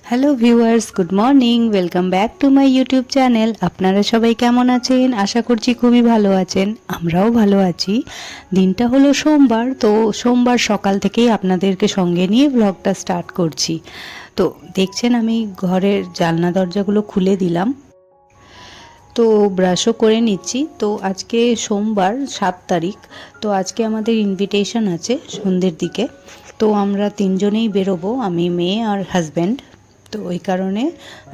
Hello viewers, good morning. Welcome back to my YouTube channel. আপনারা সবাই কেমন আছেন? আশা করছি খুবই ভালো আছেন। আমরাও ভালো আছি। দিনটা হলো সোমবার, তো সোমবার সকাল থেকেই আপনাদেরকে সঙ্গে নিয়ে ব্লগটা স্টার্ট করছি। তো দেখছেন আমি ঘরের জানলা দরজাগুলো খুলে দিলাম, তো ব্রাশও করে নিচ্ছি। তো আজকে সোমবার 7 তারিখ, তো আজকে আমাদের ইনভিটেশন আছে সন্ধ্যের দিকে। তো আমরা তিনজনেই বেরোবো, আমি, মেয়ে আর হাজব্যান্ড। তো ওই কারণে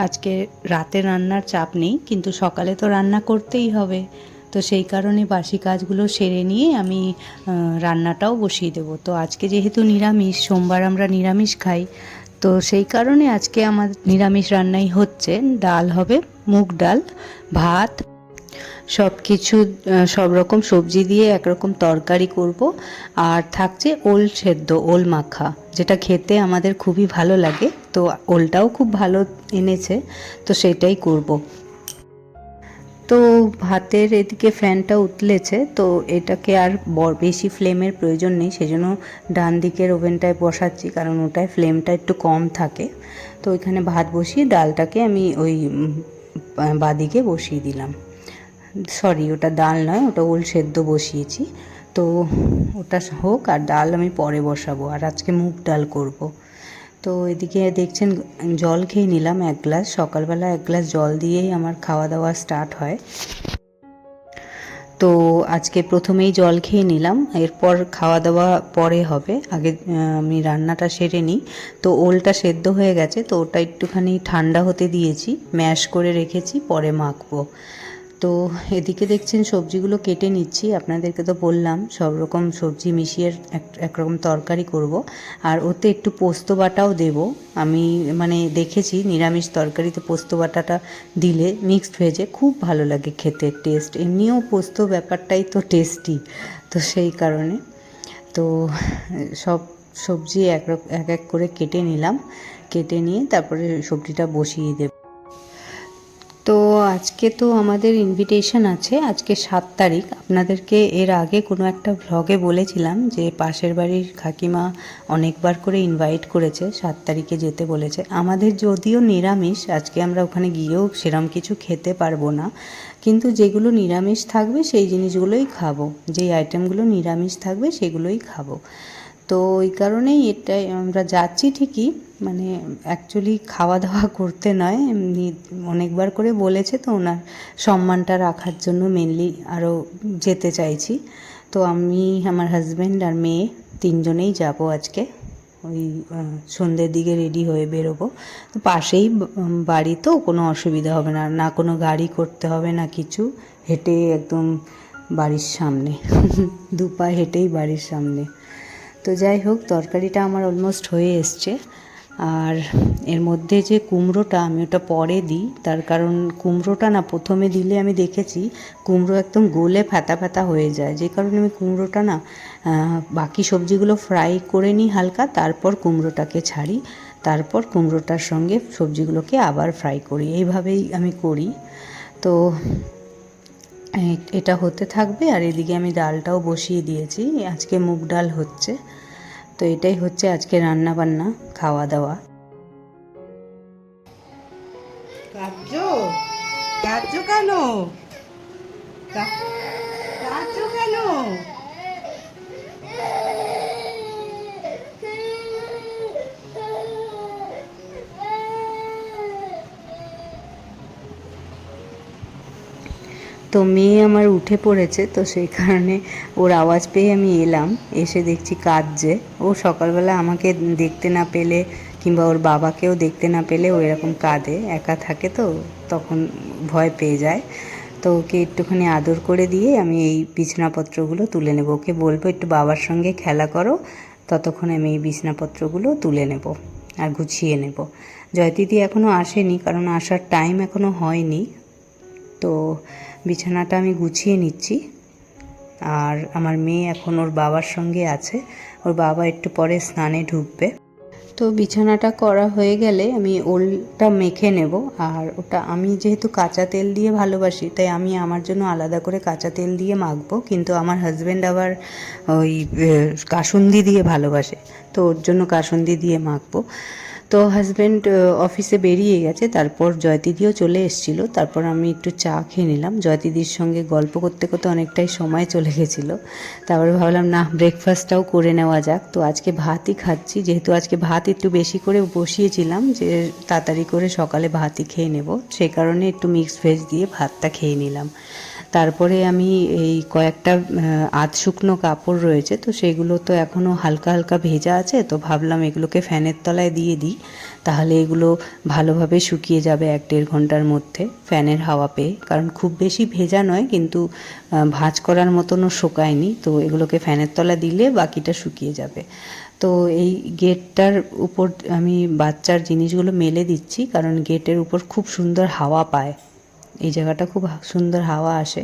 আজকে রাতে রান্নার চাপ নেই, কিন্তু সকালে তো রান্না করতেই হবে। তো সেই কারণে বাসি কাজগুলো সেরে নিয়ে আমি রান্নাটাও বসিয়ে দেবো। তো আজকে যেহেতু নিরামিষ, সোমবার আমরা নিরামিষ খাই, তো সেই কারণে আজকে আমার নিরামিষ রান্নাই হচ্ছে। ডাল হবে, মুগ ডাল, ভাত, সব কিছু, সব রকম সবজি দিয়ে একরকম তরকারি করব। আর থাকছে ওল সেদ্ধ, ওল মাখা, যেটা খেতে আমাদের খুবই ভালো লাগে। তো ওলটাও খুব ভালো এনেছে, তো সেটাই করব। তো ভাতের এদিকে ফ্যানটা উতলেছে, তো এটাকে আর বেশি ফ্লেমের প্রয়োজন নেই, সেজন্য ডান দিকের ওভেনটায় বসাচ্ছি, কারণ ওটায় ফ্লেমটা একটু কম থাকে। তো ওইখানে ভাত বসিয়ে ডালটাকে আমি ওই বাদিকে বসিয়ে দিলাম। সরি, ওটা ডাল নয়, ওটা ওল সেদ্ধ বসিয়েছি। তো ওটা হোক, আর ডাল আমি পরে বসাবো। আর আজকে মুগ ডাল করব। তো এদিকে দেখছেন জল খেয়ে নিলাম 1 গ্লাস। সকালবেলা 1 গ্লাস জল দিয়েই আমার খাওয়া দাওয়া স্টার্ট হয়। তো আজকে প্রথমেই জল খেয়ে নিলাম, এরপর খাওয়া দাওয়া পরে হবে। আগে আমি রান্নাটা সেরে নিই। তো ওলটা সেদ্ধ হয়ে গেছে, তো ওটা একটুখানি ঠান্ডা হতে দিয়েছি, ম্যাশ করে রেখেছি, পরে মাখবো। তো এদিকে দেখছেন সবজিগুলো কেটে নিচ্ছি। আপনাদেরকে তো বললাম সব রকম সবজি মিশিয়ে একরকম তরকারি করব। আর ওতে একটু পোস্ত বাটাও দেব। আমি মানে দেখেছি নিরামিষ তরকারিতে পোস্ত বাটাটা দিলে মিক্সড ভেজে খুব ভালো লাগে খেতে, টেস্ট। এমনিও পোস্ত ব্যাপারটাই তো টেস্টি, তো সেই কারণে। তো সব সবজি এক এক করে কেটে নিলাম, কেটে নিয়ে তারপরে সবজিটা বসিয়ে দেব। তো আজকে তো আমাদের ইনভিটেশন আছে, আজকে 7 তারিখ। আপনাদেরকে এর আগে কোনো একটা ভ্লগে বলেছিলাম যে পাশের বাড়ির কাকিমা অনেকবার করে ইনভাইট করেছে, 7 তারিখে যেতে বলেছে। আমাদের যদিও নিরামিষ, আজকে আমরা ওখানে গিয়েও সেরম কিছু খেতে পারবো না, কিন্তু যেগুলো নিরামিষ থাকবে সেই জিনিসগুলোই খাবো, যেই আইটেমগুলো নিরামিষ থাকবে সেগুলোই খাবো। তো ওই কারণেই এটাই আমরা যাচ্ছি ঠিকই, মানে অ্যাকচুয়ালি খাওয়া দাওয়া করতে নয়, এমনি অনেকবার করে বলেছে, তো ওনার সম্মানটা রাখার জন্য মেনলি আরও যেতে চাইছি। তো আমি, আমার হাজব্যান্ড আর মেয়ে তিনজনেই যাব আজকে। ওই সন্ধ্যের দিকে রেডি হয়ে বেরোবো। তো পাশেই বাড়ি, তো কোনো অসুবিধা হবে না, না কোনো গাড়ি করতে হবে না কিছু, হেঁটে একদম বাড়ির সামনে দুপা হেঁটেই বাড়ির সামনে। তো যাই হোক, তরকারিটা আমার অলমোস্ট হয়ে এসছে। আর এর মধ্যে যে কুমড়োটা, আমি ওটা পরে দিই, তার কারণ কুমড়োটা না প্রথমে দিলে আমি দেখেছি কুমড়ো একদম গলে ফ্যাতা ফ্যাতা হয়ে যায়, যে কারণে আমি কুমড়োটা না বাকি সবজিগুলো ফ্রাই করে নিই হালকা, তারপর কুমড়োটাকে ছাড়ি, তারপর কুমড়োটার সঙ্গে সবজিগুলোকে আবার ফ্রাই করি, এইভাবেই আমি করি। তো এটা হতে থাকবে, আর এদিকে আমি ডালটাও বসিয়ে দিয়েছি। আজকে মুগ ডাল হচ্ছে। তো এটাই হচ্ছে আজকে রান্না বান্না, খাওয়া দাওয়া। কাঁদছো? কাঁদছো কেন? কাঁদছো কেন? তো মেয়ে আমার উঠে পড়েছে, তো সেই কারণে ওর আওয়াজ পেয়ে আমি এলাম, এসে দেখছি কাঁদছে। ও সকালবেলা আমাকে দেখতে না পেলে কিংবা ওর বাবাকেও দেখতে না পেলে ও এরকম কাঁদে, একা থাকে তো তখন ভয় পেয়ে যায়। তো ওকে একটুখানি আদর করে দিয়ে আমি এই বিছানাপত্রগুলো তুলে নেব, ওকে বলবো একটু বাবার সঙ্গে খেলা করো, ততক্ষণ আমি এই বিছানাপত্রগুলো তুলে নেব আর গুছিয়ে নেব। জয়দিদি এখনও আসেনি, কারণ আসার টাইম এখনও হয়নি। তো বিছানাটা আমি গুছিয়ে নিচ্ছি। আর আমার মেয়ে এখন ওর বাবার সঙ্গে আছে, ওর বাবা একটু পরে স্নানে ঢুকবে। তো বিছানাটা করা হয়ে গেলে আমি ওলটা মেখে নেব। আর ওটা আমি যেহেতু কাঁচা তেল দিয়ে ভালোবাসি, তাই আমি আমার জন্য আলাদা করে কাঁচা তেল দিয়ে মাখবো, কিন্তু আমার হাজব্যান্ড আবার ওই কাসুন্দি দিয়ে ভালোবাসে, তো ওর জন্য কাসুন্দি দিয়ে মাখবো। তো হাজব্যান্ড অফিসে বেরিয়ে গেছে, তারপর জয়দিদিও চলে এসেছিলো। তারপর আমি একটু চা খেয়ে নিলাম। জয়দিদির সঙ্গে গল্প করতে করতে অনেকটাই সময় চলে গেছিলো। তারপরে ভাবলাম না, ব্রেকফাস্টটাও করে নেওয়া যাক। তো আজকে ভাতই খাচ্ছি, যেহেতু আজকে ভাত একটু বেশি করে বসিয়েছিলাম যে তাড়াতাড়ি করে সকালে ভাতই খেয়ে নেব, সেই কারণে একটু মিক্সড ভেজ দিয়ে ভাতটা খেয়ে নিলাম। তারপরে আমি এই কয়েকটা আধ শুকনো কাপড় রয়েছে, তো সেগুলো তো এখনও হালকা হালকা ভেজা আছে, তো ভাবলাম এগুলোকে ফ্যানের তলায় দিয়ে দিই, তাহলে এগুলো ভালোভাবে শুকিয়ে যাবে 1-1.5 ঘন্টার মধ্যে ফ্যানের হাওয়া পেয়ে। কারণ খুব বেশি ভেজা নয়, কিন্তু ভাঁজ করার মতনও শুকায়নি, তো এগুলোকে ফ্যানের তলা দিলে বাকিটা শুকিয়ে যাবে। তো এই গেটটার উপর আমি বাচ্চার জিনিসগুলো মেলে দিচ্ছি, কারণ গেটের উপর খুব সুন্দর হাওয়া পায়, এই জায়গাটা খুব সুন্দর হাওয়া আসে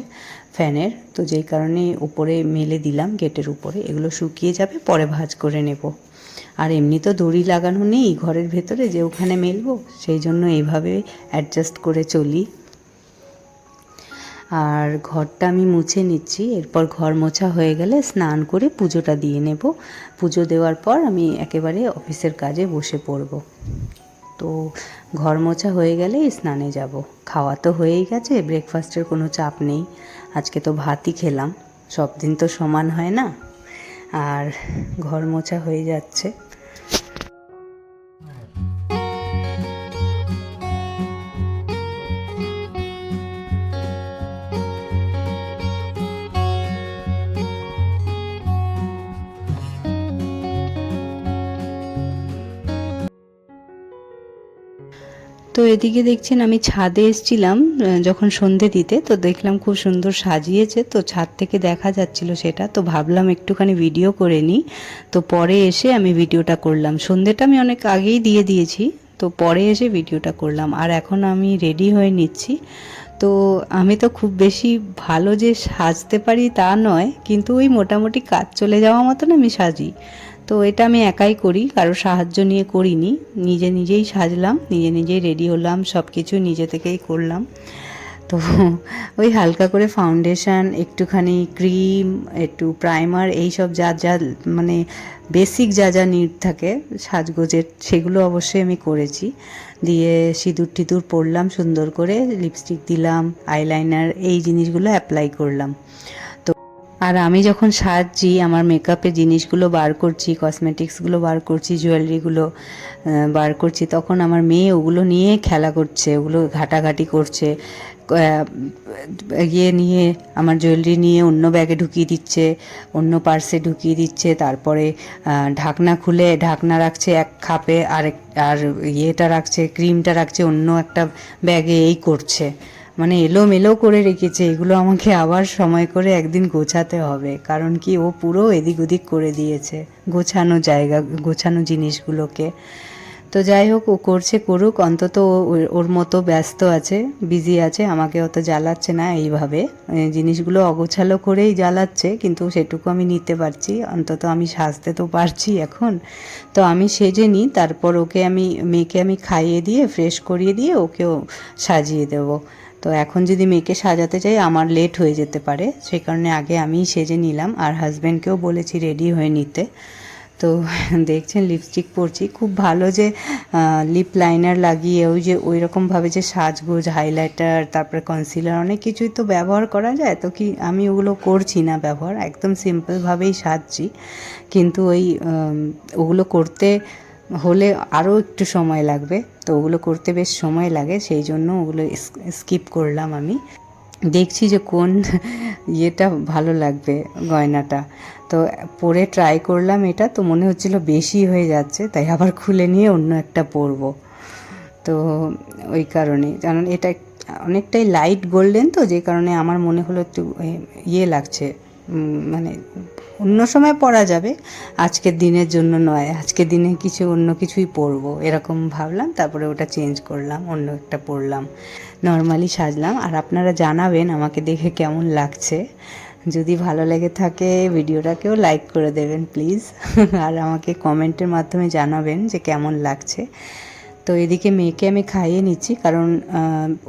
ফ্যানের, তো যেই কারণে উপরে মেলে দিলাম গেটের উপরে। এগুলো শুকিয়ে যাবে, পরে ভাঁজ করে নেব। আর এমনি তো দড়ি লাগানো নেই ঘরের ভেতরে যে ওখানে মেলবো, সেই জন্য এইভাবে অ্যাডজাস্ট করে চলি। আর ঘরটা আমি মুছে নিচ্ছি, এরপর ঘর মোছা হয়ে গেলে স্নান করে পুজোটা দিয়ে নেব। পুজো দেওয়ার পর আমি একেবারে অফিসের কাজে বসে পড়ব। তো ঘর মোছা হয়ে গেলেই স্নানে যাব। খাওয়া তো হয়েই গেছে, ব্রেকফাস্টের কোনো চাপ নেই। আজকে তো ভাতই খেলাম, সব দিন তো সমান হয় না। আর ঘর মোছা হয়ে যাচ্ছে। তো এদিকে দেখছেন আমি ছাদে এসেছিলাম যখন সন্ধে দিতে, তো দেখলাম খুব সুন্দর সাজিয়েছে, তো ছাদ থেকে দেখা যাচ্ছিল সেটা, তো ভাবলাম একটুখানি ভিডিও করে নিই। তো পরে এসে আমি ভিডিওটা করলাম। সন্ধেটা আমি অনেক আগেই দিয়ে দিয়েছি, তো পরে এসে ভিডিওটা করলাম। আর এখন আমি রেডি হয়ে নিচ্ছি। তো আমি তো খুব বেশি ভালো যে সাজতে পারি তা নয়, কিন্তু ওই মোটামুটি কাজ চলে যাওয়া মতন আমি সাজি। তো এটা আমি একাই করি, কারো সাহায্য নিয়ে করিনি, নিজে নিজেই সাজলাম, নিজে নিজেই রেডি হলাম, সব কিছু নিজে থেকেই করলাম। তো ওই হালকা করে ফাউন্ডেশন, একটুখানি ক্রিম, একটু প্রাইমার, এই সব যা যা মানে বেসিক যা যা নিড থাকে সাজগোজের, সেগুলো অবশ্যই আমি করেছি। দিয়ে সিঁদুর টিঁদুর পরলাম সুন্দর করে, লিপস্টিক দিলাম, আইলাইনার, এই জিনিসগুলো অ্যাপ্লাই করলাম। আর আমি যখন সাজছি, আমার মেকআপের জিনিসগুলো বার করছি, কসমেটিক্সগুলো বার করছি, জুয়েলারিগুলো বার করছি, তখন আমার মেয়ে ওগুলো নিয়ে খেলা করছে, ওগুলো ঘাটাঘাটি করছে, ইয়ে নিয়ে, আমার জুয়েলারি নিয়ে অন্য ব্যাগে ঢুকিয়ে দিচ্ছে, অন্য পার্সে ঢুকিয়ে দিচ্ছে, তারপরে ঢাকনা খুলে ঢাকনা রাখছে এক খাপে, আর ইয়েটা রাখছে, ক্রিমটা রাখছে অন্য একটা ব্যাগে, এই করছে, মানে এলোমেলো করে রেখেছে। এগুলো আমাকে আবার সময় করে একদিন গোছাতে হবে, কারণ কি ও পুরো এদিক ওদিক করে দিয়েছে গোছানো জায়গা, গোছানো জিনিসগুলোকে। তো যাই হোক, ও করছে করুক, অন্তত ওর মতো ব্যস্ত আছে, বিজি আছে, আমাকে অত জ্বালাচ্ছে না এইভাবে। জিনিসগুলো অগোছালো করেই জ্বালাচ্ছে, কিন্তু সেটুকু আমি নিতে পারছি, অন্তত আমি সাজতে তো পারছি এখন। তো আমি সেজে নিই, তারপর মেয়েকে আমি খাইয়ে দিয়ে ফ্রেশ করিয়ে দিয়ে ওকেও সাজিয়ে দেবো। তো এখন যদি মেয়েকে সাজাতে চাই আমার লেট হয়ে যেতে পারে, সেই কারণে আগে আমিই সেজে নিলাম। আর হাজব্যান্ডকেও বলেছি রেডি হয়ে নিতে। তো দেখছেন লিপস্টিক পরছি, খুব ভালো যে লিপ লাইনার লাগিয়ে ওই রকমভাবে যে সাজগোজ, হাইলাইটার, তারপরে কনসিলার, অনেক কিছুই তো ব্যবহার করা যায়, তো কি আমি ওগুলো করছি না ব্যবহার, একদম সিম্পলভাবেই সাজছি। কিন্তু ওগুলো করতে হলে আরও একটু সময় লাগবে, তো ওগুলো করতে বেশ সময় লাগে, সেই জন্য ওগুলো স্কিপ করলাম আমি। দেখছি যে কোন ইয়েটা ভালো লাগবে, গয়নাটা। তো পরে ট্রাই করলাম, এটা তো মনে হচ্ছিল বেশি হয়ে যাচ্ছে, তাই আবার খুলে নিয়ে অন্য একটা পরবো। তো ওই কারণে, কারণ এটা অনেকটাই লাইট গোল্ডেন, তো যে কারণে আমার মনে হলো একটু ইয়ে লাগছে, মানে অন্য সময় পরা যাবে, আজকের দিনের জন্য নয়, আজকের দিনে অন্য কিছুই পরবো এরকম ভাবলাম। তারপরে ওটা চেঞ্জ করলাম, অন্য একটা পরলাম, নর্মালি সাজলাম। আর আপনারা জানাবেন আমাকে দেখে কেমন লাগছে, যদি ভালো লেগে থাকে ভিডিওটাকেও লাইক করে দেবেন প্লিজ, আর আমাকে কমেন্টের মাধ্যমে জানাবেন যে কেমন লাগছে। তো এদিকে মেয়েকে আমি খাইয়ে নিচ্ছি, কারণ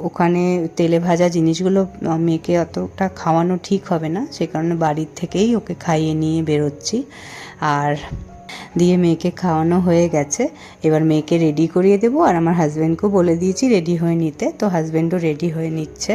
ওখানে তেলে ভাজা জিনিসগুলো মেয়েকে অতটা খাওয়ানো ঠিক হবে না, সে কারণে বাড়ির থেকেই ওকে খাইয়ে নিয়ে বেরোচ্ছি। আর দিয়ে মেয়েকে খাওয়ানো হয়ে গেছে। এবার মেয়েকে রেডি করিয়ে দেবো, আর আমার হাজব্যান্ডকেও বলে দিয়েছি রেডি হয়ে নিতে, তো হাজব্যান্ডও রেডি হয়ে নিচ্ছে।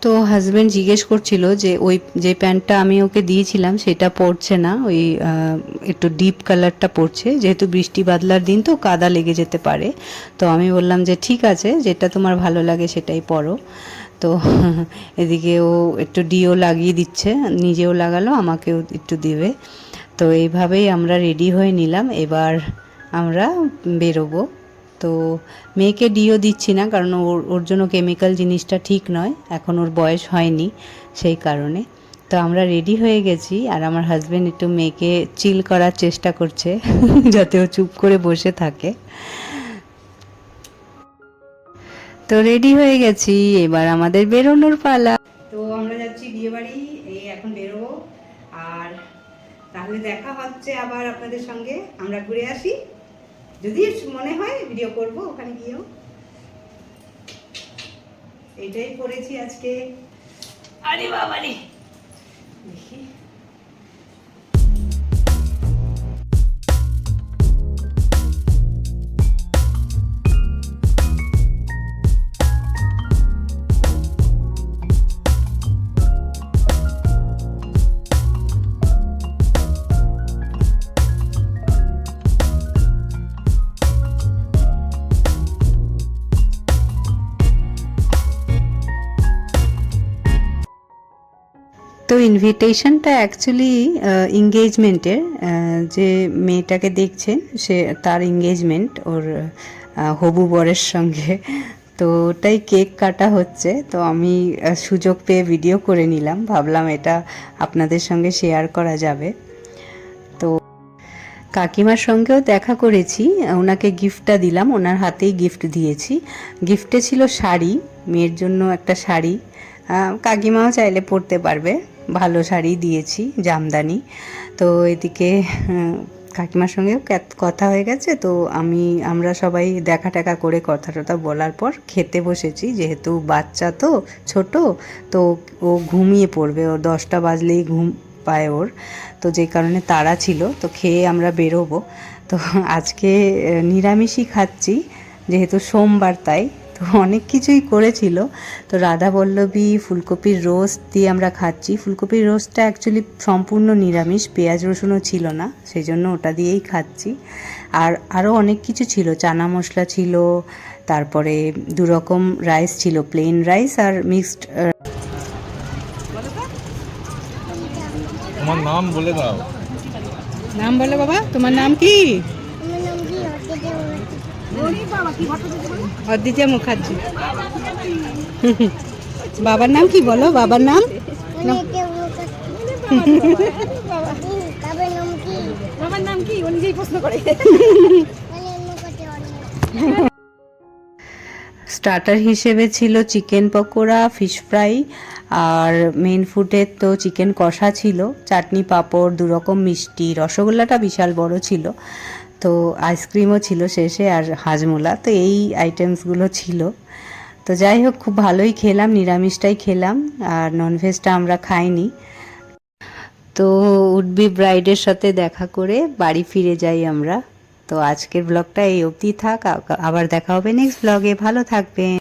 তো হাজব্যান্ড জিজ্ঞেস করছিল যে ওই যে প্যান্টটা আমি ওকে দিয়েছিলাম সেটা পরছে না, ওই একটু ডিপ কালারটা পরছে, যেহেতু বৃষ্টি বাদলার দিন তো কাদা লেগে যেতে পারে। তো আমি বললাম যে ঠিক আছে, যেটা তোমার ভালো লাগে সেটাই পরো। তো এদিকে ও একটু ডিও লাগিয়ে দিচ্ছে, নিজেও লাগালো, আমাকেও একটু দেবে। তো এইভাবেই আমরা রেডি হয়ে নিলাম, এবার আমরা বেরোবো। তো মেয়েকে ডিও দিচ্ছি না, কারণ ওর জন্য কেমিক্যাল জিনিসটা ঠিক নয়, এখন ওর বয়স হয়নি সেই কারণে। তো আমরা রেডি হয়ে গেছি, আর আমার হাজব্যান্ড একটু মেয়েকে চিল করার চেষ্টা করছে যাতে ও চুপ করে বসে থাকে। তো রেডি হয়ে গেছি, এবার আমাদের বেরোনোর পালা। তো আমরা যাচ্ছি বিয়ে বাড়ি, এই এখন বেরোবো। আর তাহলে দেখা হচ্ছে আবার আপনাদের সঙ্গে, আমরা ঘুরে আসি, যদি মনে হয় ভিডিও করব ওখানে গিয়েও। এটাই করেছি আজকে। আরে বাবারে, দেখি তো ইনভিটেশনটা অ্যাকচুয়ালি এঙ্গেজমেন্টের, যে মেয়েটাকে দেখছেন সে তার এঙ্গেজমেন্ট ওর হবু বরের সঙ্গে। তো ওটাই কেক কাটা হচ্ছে, তো আমি সুযোগ পেয়ে ভিডিও করে নিলাম, ভাবলাম এটা আপনাদের সঙ্গে শেয়ার করা যাবে। তো কাকিমার সঙ্গেও দেখা করেছি, ওনাকে গিফটটা দিলাম, ওনার হাতেই গিফট দিয়েছি। গিফটে ছিল শাড়ি, মেয়ের জন্য একটা শাড়ি, কাকিমাও চাইলে পরতে পারবে, ভালো শাড়ি দিয়েছি, জামদানি। তো এদিকে কাকিমার সঙ্গেও কথা হয়ে গেছে, তো আমরা সবাই দেখা টাকা করে কথা টথা বলার পর খেতে বসেছি, যেহেতু বাচ্চা তো ছোট, তো ও ঘুমিয়ে পড়বে, ওর 10টা বাজলেই ঘুম পায় ওর, তো যে কারণে তাড়া ছিল। তো খেয়ে আমরা বেরোবো। তো আজকে নিরামিষই খাচ্ছি, যেহেতু সোমবার, তাই তো অনেক কিছুই করেছিল। তো রাধা বল্লভী ফুলকপির রোস্ট দিয়ে আমরা খাচ্ছি। ফুলকপির রোস্টটা অ্যাকচুয়ালি সম্পূর্ণ নিরামিষ, পেঁয়াজ রসুনও ছিল না, সেই জন্য ওটা দিয়েই খাচ্ছি। আর আরও অনেক কিছু ছিল, চানা মশলা ছিল, তারপরে 2 রকম রাইস ছিল, প্লেন রাইস আর মিক্সড। তোমার নাম বলে দাও। নাম বলো বাবা, তোমার নাম কি? অদ্বিতীয়া মুখার্জি। বাবার নাম কি বলো, বাবার নাম? বাবার নাম কি ও নিজেই প্রশ্ন করে। স্টার্টার হিসেবে ছিল চিকেন পকোড়া, ফিশ ফ্রাই, আর মেন ফুডের তো চিকেন কষা ছিল, চাটনি, পাঁপড়, 2 রকম মিষ্টি, রসগোল্লাটা বিশাল বড় ছিল, তো আইসক্রিমও ছিল শেষে, আর হাজমোলা। তো এই আইটেমসগুলো ছিল। তো যাই হোক, খুব ভালোই খেলাম, নিরামিষটাই খেলাম, আর ননভেজটা আমরা খাইনি। তো উডবি ব্রাইডের সাথে দেখা করে বাড়ি ফিরে যাই আমরা। তো আজকের ব্লগটা এই অবধি থাক, আবার দেখা হবে নেক্সট ব্লগে, ভালো থাকবেন।